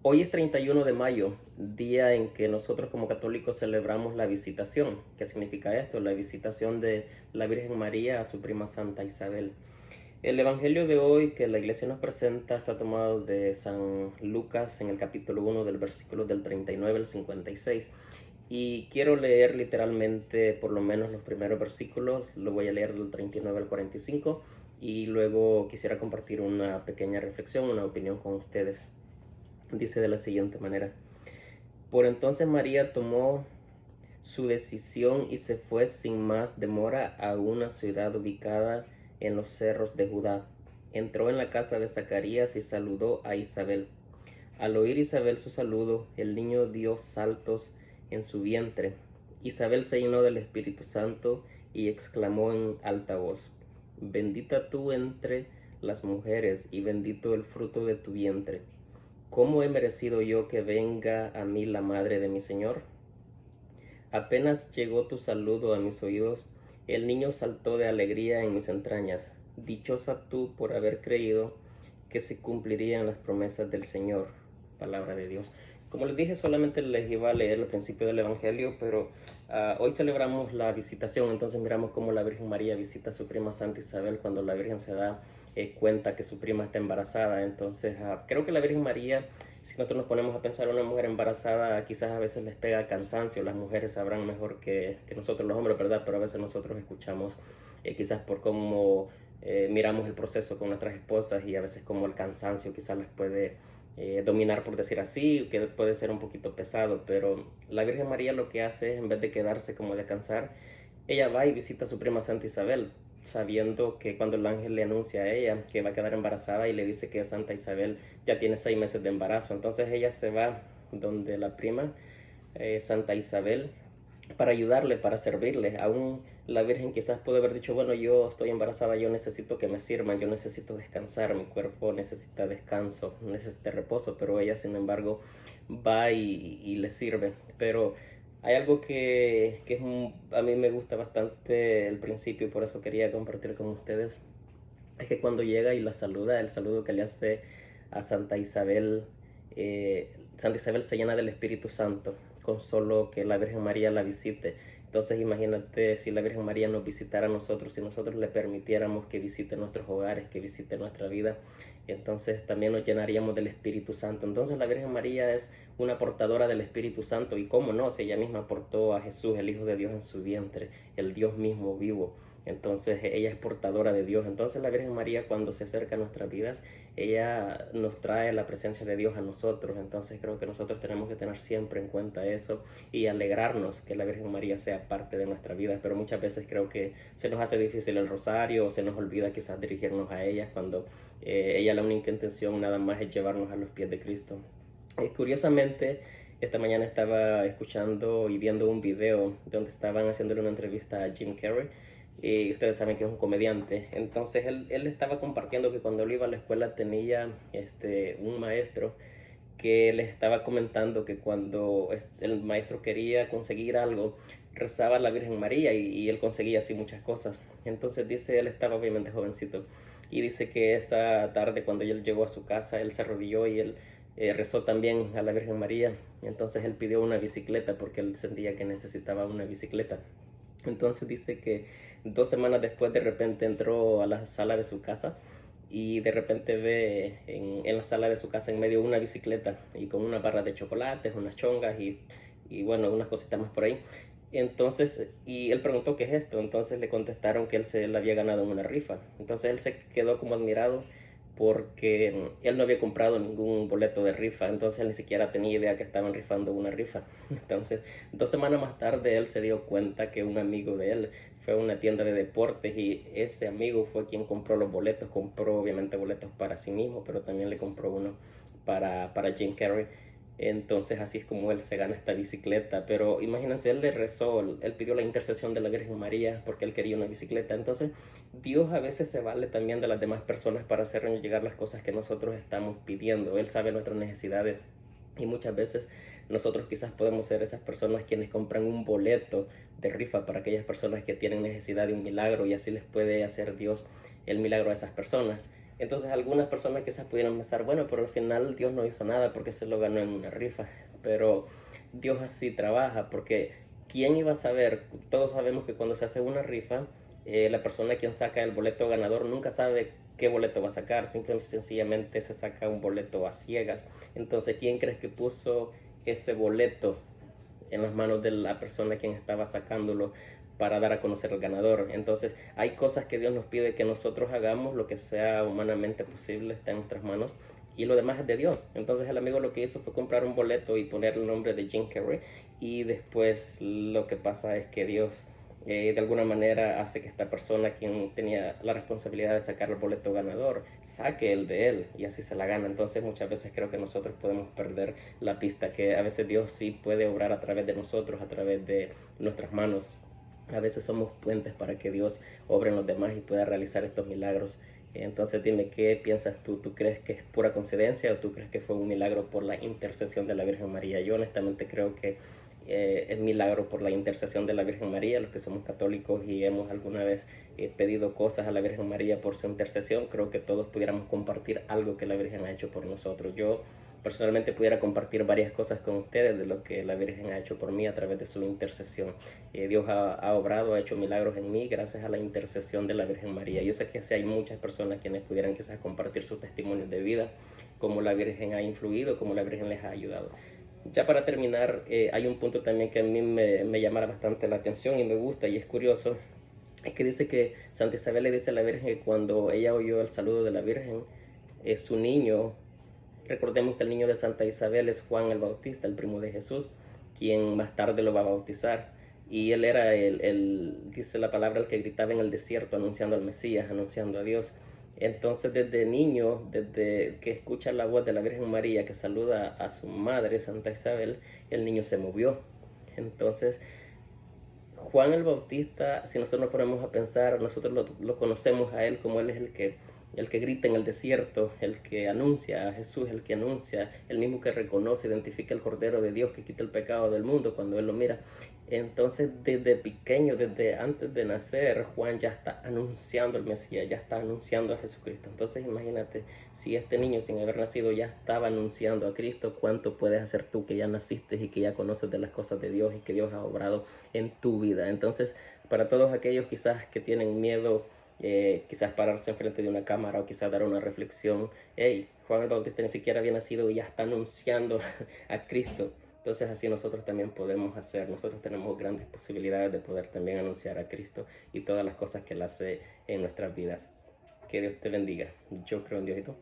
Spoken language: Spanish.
Hoy es 31 de mayo, día en que nosotros como católicos celebramos la visitación. ¿Qué significa esto? La visitación de la Virgen María a su prima Santa Isabel. El evangelio de hoy que la iglesia nos presenta está tomado de San Lucas en el capítulo 1 del versículo del 39 al 56. Y quiero leer literalmente por lo menos los primeros versículos, lo voy a leer del 39 al 45 y luego quisiera compartir una pequeña reflexión, una opinión con ustedes. Dice de la siguiente manera: por entonces María tomó su decisión y se fue sin más demora a una ciudad ubicada en los cerros de Judá. Entró en la casa de Zacarías y saludó a Isabel. Al oír Isabel su saludo, el niño dio saltos en su vientre. Isabel se llenó del Espíritu Santo y exclamó en alta voz: bendita tú entre las mujeres y bendito el fruto de tu vientre. ¿Cómo he merecido yo que venga a mí la madre de mi Señor? Apenas llegó tu saludo a mis oídos, el niño saltó de alegría en mis entrañas. Dichosa tú por haber creído que se cumplirían las promesas del Señor. Palabra de Dios. Como les dije, solamente les iba a leer el principio del Evangelio, pero hoy celebramos la visitación, entonces miramos cómo la Virgen María visita a su prima Santa Isabel cuando la Virgen se da cuenta que su prima está embarazada. Entonces creo que la Virgen María, si nosotros nos ponemos a pensar, una mujer embarazada quizás a veces les pega cansancio, las mujeres sabrán mejor que nosotros los hombres, ¿verdad? Pero a veces nosotros escuchamos quizás por cómo miramos el proceso con nuestras esposas y a veces como el cansancio quizás las puede dominar, por decir así, que puede ser un poquito pesado, pero la Virgen María lo que hace es, en vez de quedarse como descansar, ella va y visita a su prima Santa Isabel, sabiendo que cuando el ángel le anuncia a ella que va a quedar embarazada y le dice que Santa Isabel ya tiene 6 meses de embarazo, entonces ella se va donde la prima Santa Isabel para ayudarle, para servirle. Aún la Virgen quizás puede haber dicho, bueno, yo estoy embarazada, yo necesito que me sirvan, yo necesito descansar, mi cuerpo necesita descanso, necesita reposo, pero ella sin embargo va y le sirve. Pero hay algo a mí me gusta bastante el principio y por eso quería compartir con ustedes, es que cuando llega y la saluda, el saludo que le hace a Santa Isabel, Santa Isabel se llena del Espíritu Santo con solo que la Virgen María la visite. Entonces imagínate si la Virgen María nos visitara a nosotros, si nosotros le permitiéramos que visite nuestros hogares, que visite nuestra vida, entonces también nos llenaríamos del Espíritu Santo. Entonces la Virgen María es una portadora del Espíritu Santo, y cómo no, si ella misma portó a Jesús, el Hijo de Dios, en su vientre, el Dios mismo vivo. Entonces ella es portadora de Dios. Entonces la Virgen María, cuando se acerca a nuestras vidas, ella nos trae la presencia de Dios a nosotros. Entonces creo que nosotros tenemos que tener siempre en cuenta eso y alegrarnos que la Virgen María sea parte de nuestra vida. Pero muchas veces creo que se nos hace difícil el rosario, o se nos olvida quizás dirigirnos a ella, cuando ella, la única intención nada más es llevarnos a los pies de Cristo. Curiosamente, esta mañana estaba escuchando y viendo un video donde estaban haciéndole una entrevista a Jim Carrey, y ustedes saben que es un comediante. Entonces él estaba compartiendo que cuando él iba a la escuela tenía un maestro que les estaba comentando que cuando el maestro quería conseguir algo, rezaba a la Virgen María y él conseguía así muchas cosas. Entonces dice, él estaba obviamente jovencito, y dice que esa tarde cuando él llegó a su casa, él se arrodilló y él rezó también a la Virgen María. Entonces él pidió una bicicleta porque él sentía que necesitaba una bicicleta. Entonces dice que 2 semanas después de repente entró a la sala de su casa y de repente ve en la sala de su casa en medio una bicicleta y con una barra de chocolates, unas chongas y bueno, unas cositas más por ahí. Entonces, y él preguntó qué es esto, entonces le contestaron que él se la había ganado en una rifa. Entonces él se quedó como admirado porque él no había comprado ningún boleto de rifa, entonces él ni siquiera tenía idea que estaban rifando una rifa. Entonces, 2 semanas más tarde él se dio cuenta que un amigo de él fue a una tienda de deportes y ese amigo fue quien compró los boletos. Compró obviamente boletos para sí mismo, pero también le compró uno para Jim Carrey. Entonces así es como él se gana esta bicicleta. Pero imagínense, él le rezó, él pidió la intercesión de la Virgen María porque él quería una bicicleta. Entonces Dios a veces se vale también de las demás personas para hacernos llegar las cosas que nosotros estamos pidiendo. Él sabe nuestras necesidades y muchas veces nosotros quizás podemos ser esas personas quienes compran un boleto de rifa para aquellas personas que tienen necesidad de un milagro, y así les puede hacer Dios el milagro a esas personas. Entonces algunas personas quizás pudieran pensar, bueno, pero al final Dios no hizo nada porque se lo ganó en una rifa. Pero Dios así trabaja, porque ¿quién iba a saber? Todos sabemos que cuando se hace una rifa, la persona quien saca el boleto ganador nunca sabe qué boleto va a sacar, simplemente sencillamente se saca un boleto a ciegas. Entonces, ¿quién crees que puso ese boleto en las manos de la persona quien estaba sacándolo para dar a conocer al ganador? Entonces hay cosas que Dios nos pide que nosotros hagamos, lo que sea humanamente posible está en nuestras manos, y lo demás es de Dios. Entonces el amigo lo que hizo fue comprar un boleto y poner el nombre de Jim Carrey, y después lo que pasa es que Dios de alguna manera hace que esta persona, quien tenía la responsabilidad de sacar el boleto ganador, saque el de él y así se la gana. Entonces muchas veces creo que nosotros podemos perder la pista, que a veces Dios sí puede obrar a través de nosotros, a través de nuestras manos. A veces somos puentes para que Dios obre en los demás y pueda realizar estos milagros. Entonces dime, ¿qué piensas tú? ¿Tú crees que es pura coincidencia o tú crees que fue un milagro por la intercesión de la Virgen María? Yo honestamente creo que es milagro por la intercesión de la Virgen María. Los que somos católicos y hemos alguna vez pedido cosas a la Virgen María por su intercesión, creo que todos pudiéramos compartir algo que la Virgen ha hecho por nosotros. Yo personalmente pudiera compartir varias cosas con ustedes de lo que la Virgen ha hecho por mí a través de su intercesión. Dios ha obrado, ha hecho milagros en mí gracias a la intercesión de la Virgen María. Yo sé que sí hay muchas personas quienes pudieran quizás compartir sus testimonios de vida, cómo la Virgen ha influido, cómo la Virgen les ha ayudado. Ya para terminar, hay un punto también que a mí me llama bastante la atención y me gusta y es curioso. Es que dice que Santa Isabel le dice a la Virgen que cuando ella oyó el saludo de la Virgen, su niño, recordemos que el niño de Santa Isabel es Juan el Bautista, el primo de Jesús, quien más tarde lo va a bautizar. Y él era dice la palabra, el que gritaba en el desierto anunciando al Mesías, anunciando a Dios. Entonces desde niño, desde que escucha la voz de la Virgen María que saluda a su madre, Santa Isabel, el niño se movió. Entonces Juan el Bautista, si nosotros nos ponemos a pensar, nosotros lo conocemos a él como él es el que grita en el desierto, el que anuncia a Jesús, el que anuncia, el mismo que reconoce, identifica el Cordero de Dios que quita el pecado del mundo cuando él lo mira. Entonces, desde pequeño, desde antes de nacer, Juan ya está anunciando al Mesías, ya está anunciando a Jesucristo. Entonces, imagínate, si este niño sin haber nacido ya estaba anunciando a Cristo, ¿cuánto puedes hacer tú que ya naciste y que ya conoces de las cosas de Dios y que Dios ha obrado en tu vida? Entonces, para todos aquellos quizás que tienen miedo, quizás pararse enfrente de una cámara o quizás dar una reflexión, hey, Juan el Bautista ni siquiera había nacido y ya está anunciando a Cristo. Entonces así nosotros también podemos hacer, nosotros tenemos grandes posibilidades de poder también anunciar a Cristo y todas las cosas que Él hace en nuestras vidas. Que Dios te bendiga. Yo creo en Dios y tú.